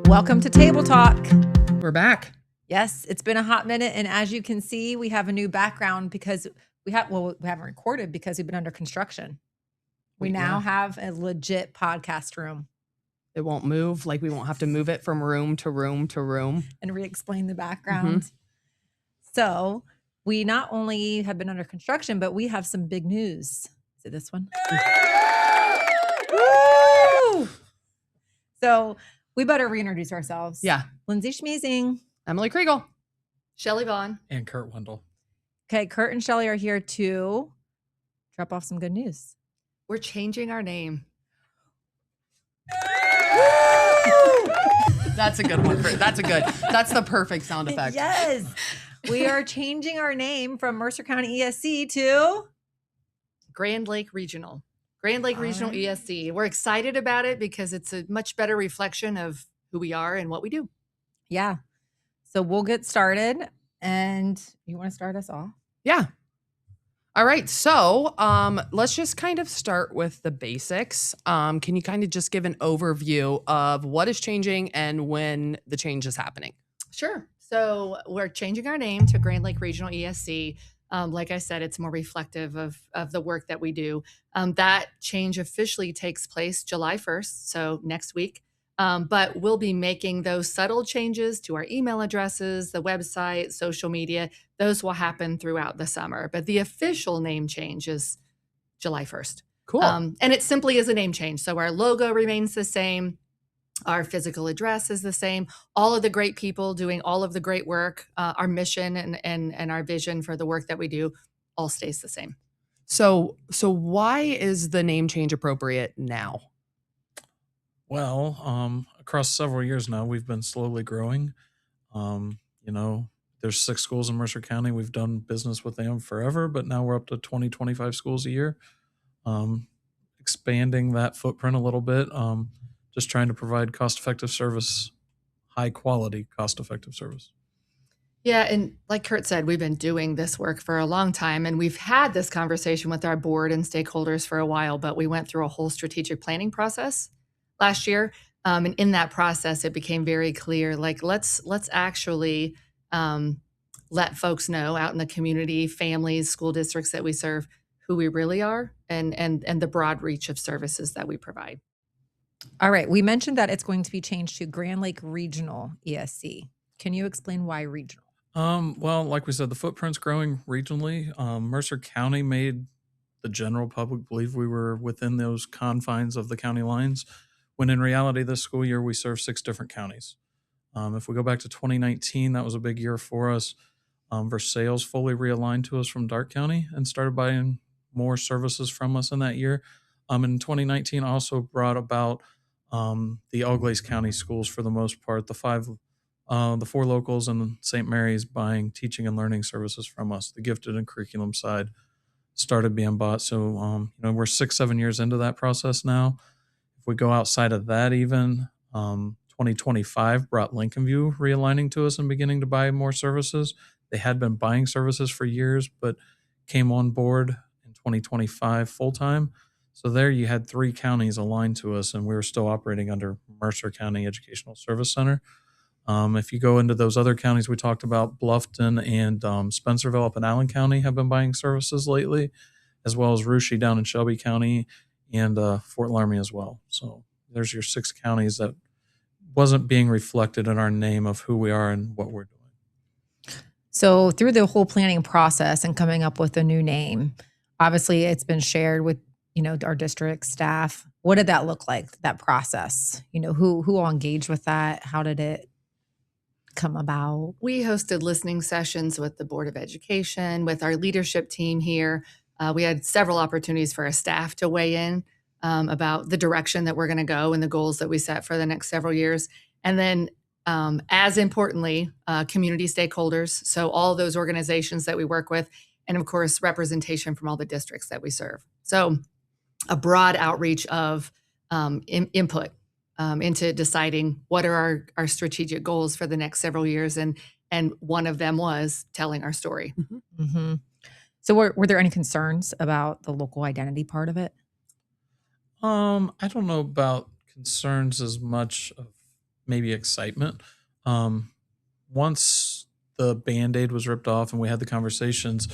Welcome to Table Talk. We're back. Yes, it's been a hot minute. And as you can see, we have a new background because we haven't recorded because we've been under construction. We now have a legit podcast room. It won't move. Like we won't have to move it from room to room to room. And re-explain the background. Mm-hmm. So we not only have been under construction, but we have some big news. Is it this one? Woo! So we better reintroduce ourselves. Yeah. Lindsay Schmeezing. Emily Kriegel. Shelly Vaughn. And Kurt Wendel. Okay, Kurt and Shelly are here to drop off some good news. We're changing our name. That's a good one. That's the perfect sound effect. Yes. We are changing our name from Mercer County ESC to Grand Lake Regional. Grand Lake Regional ESC. We're excited about it because it's a much better reflection of who we are and what we do. Yeah. So we'll get started. And you want to start us off? Yeah. All right. So let's just kind of start with the basics. Can you kind of just give an overview of what is changing and when the change is happening? Sure. So we're changing our name to Grand Lake Regional ESC. Like I said, it's more reflective of the work that we do. That change officially takes place July 1st, so next week. But we'll be making those subtle changes to our email addresses, the website, social media. Those will happen throughout the summer. But the official name change is July 1st. Cool. And it simply is a name change. So our logo remains the same. Our physical address is the same. All of the great people doing all of the great work, our mission and our vision for the work that we do all stays the same. So why is the name change appropriate now? Well, across several years now, we've been slowly growing. There's 6 schools in Mercer County. We've done business with them forever, but now we're up to 20, 25 schools a year. Expanding that footprint a little bit. Just trying to provide cost-effective service, high-quality, cost-effective service. Yeah, and like Kurt said, we've been doing this work for a long time, and we've had this conversation with our board and stakeholders for a while, but we went through a whole strategic planning process last year. And in that process, it became very clear, like, let's actually let folks know out in the community, families, school districts that we serve, who we really are and the broad reach of services that we provide. All right. We mentioned that it's going to be changed to Grand Lake Regional ESC. Can you explain why regional? Well, like we said, the footprint's growing regionally. Mercer County made the general public believe we were within those confines of the county lines, when in reality, this school year, we serve 6 different counties. If we go back to 2019, that was a big year for us. Versailles fully realigned to us from Darke County and started buying more services from us in that year. In 2019, also brought about the Auglaize County schools for the most part, the 4 locals and St. Mary's buying teaching and learning services from us. The gifted and curriculum side started being bought. So, we're 6-7 years into that process now. If we go outside of that even, 2025 brought Lincoln View realigning to us and beginning to buy more services. They had been buying services for years, but came on board in 2025 full-time. So there you had 3 counties aligned to us, and we were still operating under Mercer County Educational Service Center. If you go into those other counties we talked about, Bluffton and Spencerville up in Allen County have been buying services lately, as well as Russia down in Shelby County and Fort Laramie as well. So there's your 6 counties that wasn't being reflected in our name of who we are and what we're doing. So through the whole planning process and coming up with a new name, obviously it's been shared with our district staff. What did that look like, that process? Who all engaged with that? How did it come about? We hosted listening sessions with the Board of Education, with our leadership team here. We had several opportunities for our staff to weigh in about the direction that we're going to go and the goals that we set for the next several years. And then as importantly, community stakeholders. So all those organizations that we work with, and of course, representation from all the districts that we serve. So a broad outreach of input into deciding what are our strategic goals for the next several years. And one of them was telling our story. Mm-hmm. Mm-hmm. So were there any concerns about the local identity part of it? I don't know about concerns as much of maybe excitement. Once the Band-Aid was ripped off and we had the conversations,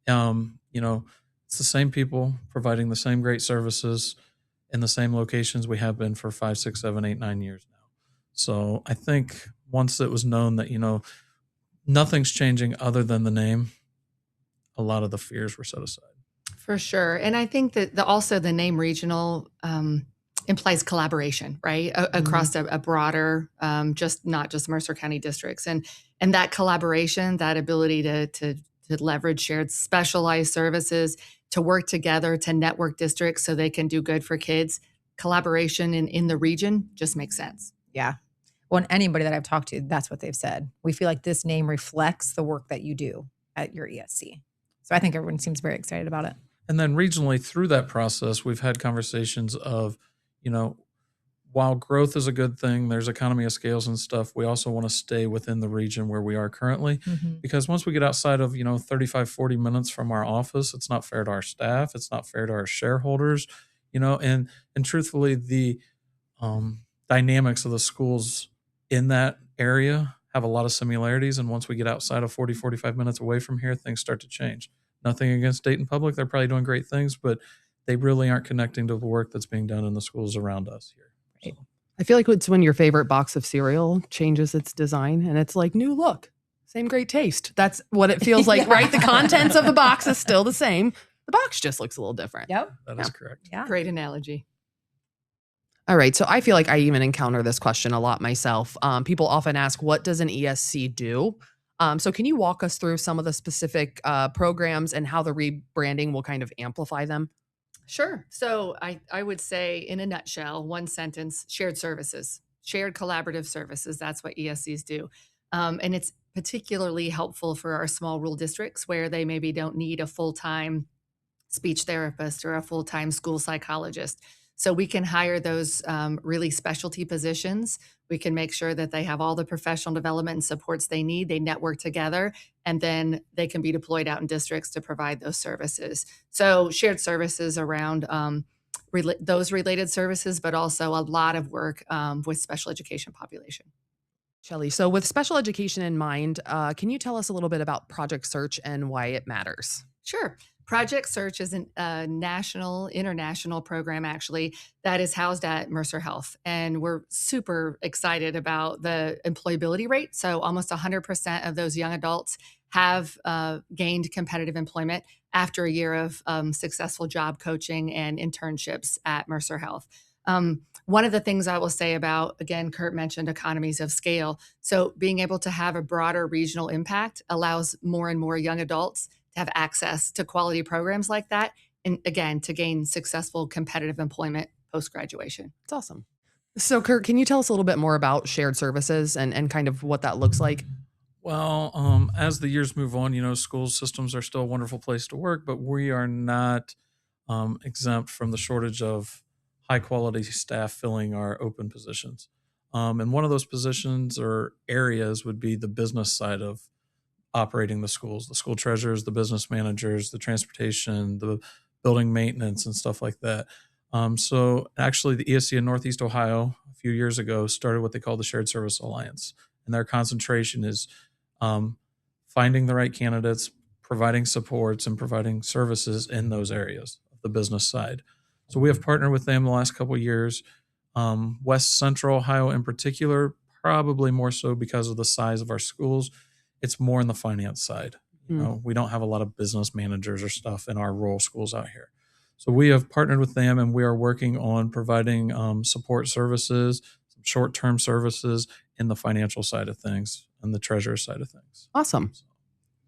it's the same people providing the same great services in the same locations we have been for 5, 6, 7, 8, 9 years now. So I think once it was known that, nothing's changing other than the name, a lot of the fears were set aside. For sure. And I think that also the name regional implies collaboration, right? Across a broader, not just Mercer County districts. And that collaboration, that ability to leverage shared specialized services, to work together, to network districts so they can do good for kids, collaboration in the region just makes sense. Yeah. Well, and anybody that I've talked to, that's what they've said. We feel like this name reflects the work that you do at your ESC. So I think everyone seems very excited about it. And then regionally through that process, we've had conversations of, while growth is a good thing, there's economy of scales and stuff, we also want to stay within the region where we are currently. Because once we get outside of, 35, 40 minutes from our office, it's not fair to our staff. It's not fair to our shareholders, and truthfully, the dynamics of the schools in that area have a lot of similarities. And once we get outside of 40, 45 minutes away from here, things start to change. Nothing against Dayton Public. They're probably doing great things, but they really aren't connecting to the work that's being done in the schools around us here. Right. So. I feel like it's when your favorite box of cereal changes its design and it's like new look, same great taste. That's what it feels like, right? The contents of the box is still the same. The box just looks a little different. Yep. That is correct. Yeah. Great analogy. All right. So I feel like I even encounter this question a lot myself. People often ask, what does an ESC do? So can you walk us through some of the specific programs and how the rebranding will kind of amplify them? Sure. So I would say in a nutshell, one sentence, shared services, shared collaborative services. That's what ESCs do. And it's particularly helpful for our small rural districts where they maybe don't need a full-time speech therapist or a full-time school psychologist. So we can hire those really specialty positions. We can make sure that they have all the professional development and supports they need. They network together, and then they can be deployed out in districts to provide those services. So shared services around those related services, but also a lot of work with special education population. Shelly, so with special education in mind, can you tell us a little bit about Project Search and why it matters? Sure. Project Search is a international program, actually, that is housed at Mercer Health. And we're super excited about the employability rate. So almost 100% of those young adults have gained competitive employment after a year of successful job coaching and internships at Mercer Health. One of the things I will say about, again, Kurt mentioned economies of scale. So being able to have a broader regional impact allows more and more young adults to have access to quality programs like that. And again, to gain successful competitive employment post-graduation. It's awesome. So Kurt, can you tell us a little bit more about shared services and kind of what that looks like? Well, as the years move on, school systems are still a wonderful place to work, but we are not exempt from the shortage of high quality staff filling our open positions. And one of those positions or areas would be the business side of operating the schools, the school treasurers, the business managers, the transportation, the building maintenance and stuff like that. So actually the ESC in Northeast Ohio a few years ago started what they call the Shared Service Alliance. And their concentration is finding the right candidates, providing supports, and providing services in those areas of the business side. So we have partnered with them the last couple of years. West Central Ohio in particular, probably more so because of the size of our schools. It's more in the finance side. We don't have a lot of business managers or stuff in our rural schools out here. So we have partnered with them, and we are working on providing support services, some short-term services in the financial side of things and the treasurer side of things. Awesome.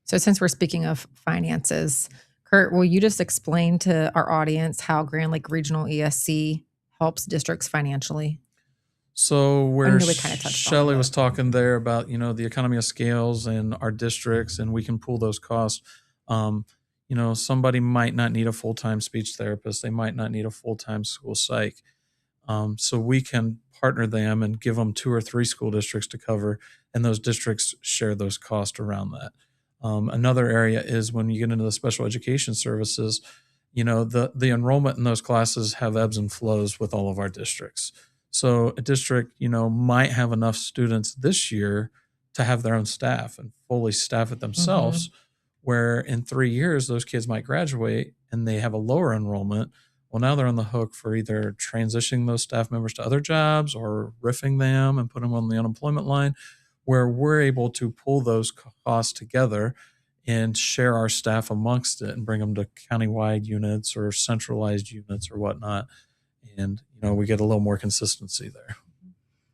So since we're speaking of finances, Kurt, will you just explain to our audience how Grand Lake Regional ESC helps districts financially? So where know we kinda touched on Shelly it. was talking there about, the economy of scales and our districts, and we can pool those costs. Somebody might not need a full-time speech therapist. They might not need a full-time school psych. So we can partner them and give them 2 or 3 school districts to cover, and those districts share those costs around that. Another area is when you get into the special education services, the enrollment in those classes have ebbs and flows with all of our districts. So a district, might have enough students this year to have their own staff and fully staff it themselves, where in 3 years, those kids might graduate and they have a lower enrollment. Well, now they're on the hook for either transitioning those staff members to other jobs or riffing them and putting them on the unemployment line, where we're able to pull those costs together and share our staff amongst it and bring them to countywide units or centralized units or whatnot. And, we get a little more consistency there.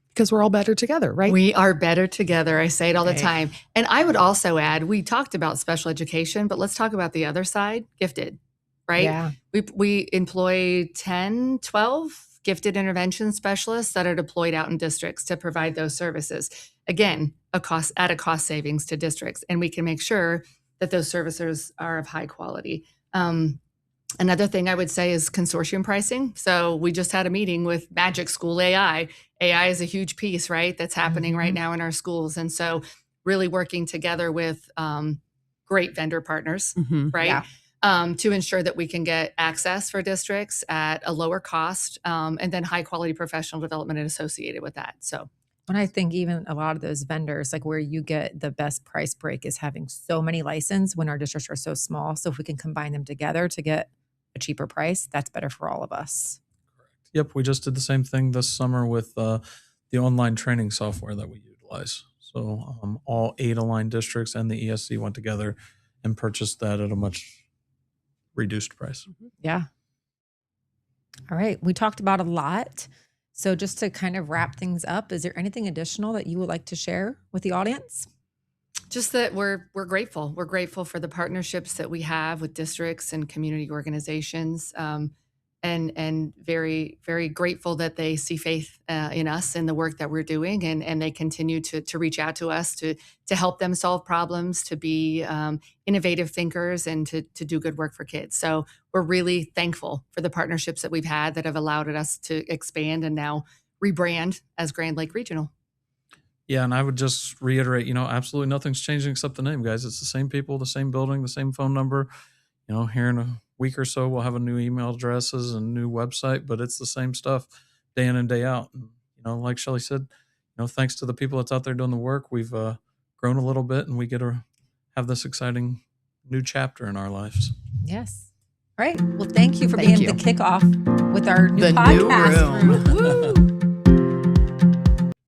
Because we're all better together, right? We are better together. I say it all the Right. time. And I would also add, we talked about special education, but let's talk about the other side, gifted, right? Yeah. We employ 10, 12 gifted intervention specialists that are deployed out in districts to provide those services. Again, at a cost savings to districts. And we can make sure that those services are of high quality. Another thing I would say is consortium pricing. So we just had a meeting with Magic School AI. AI is a huge piece, right? That's happening right now in our schools. And so really working together with great vendor partners, right? Yeah. To ensure that we can get access for districts at a lower cost and then high quality professional development associated with that. So. And I think even a lot of those vendors, like where you get the best price break is having so many license when our districts are so small. So if we can combine them together to get a cheaper price, that's better for all of us. Yep, we just did the same thing this summer with the online training software that we utilize. So all 8 aligned districts and the ESC went together and purchased that at a much reduced price. Yeah. All right. We talked about a lot. So just to kind of wrap things up, is there anything additional that you would like to share with the audience? Just that we're grateful. We're grateful for the partnerships that we have with districts and community organizations, and very, very grateful that they see faith in us and the work that we're doing, and they continue to reach out to us to help them solve problems, to be innovative thinkers, and to do good work for kids. So we're really thankful for the partnerships that we've had that have allowed us to expand and now rebrand as Grand Lake Regional. Yeah, and I would just reiterate, absolutely nothing's changing except the name, guys. It's the same people, the same building, the same phone number. Here in a week or so, we'll have a new email addresses and new website, but it's the same stuff day in and day out. And, like Shelly said, thanks to the people that's out there doing the work, we've grown a little bit and we get to have this exciting new chapter in our lives. Yes. All right. Well, thank you for being the kickoff with our new podcast. New room. Woo!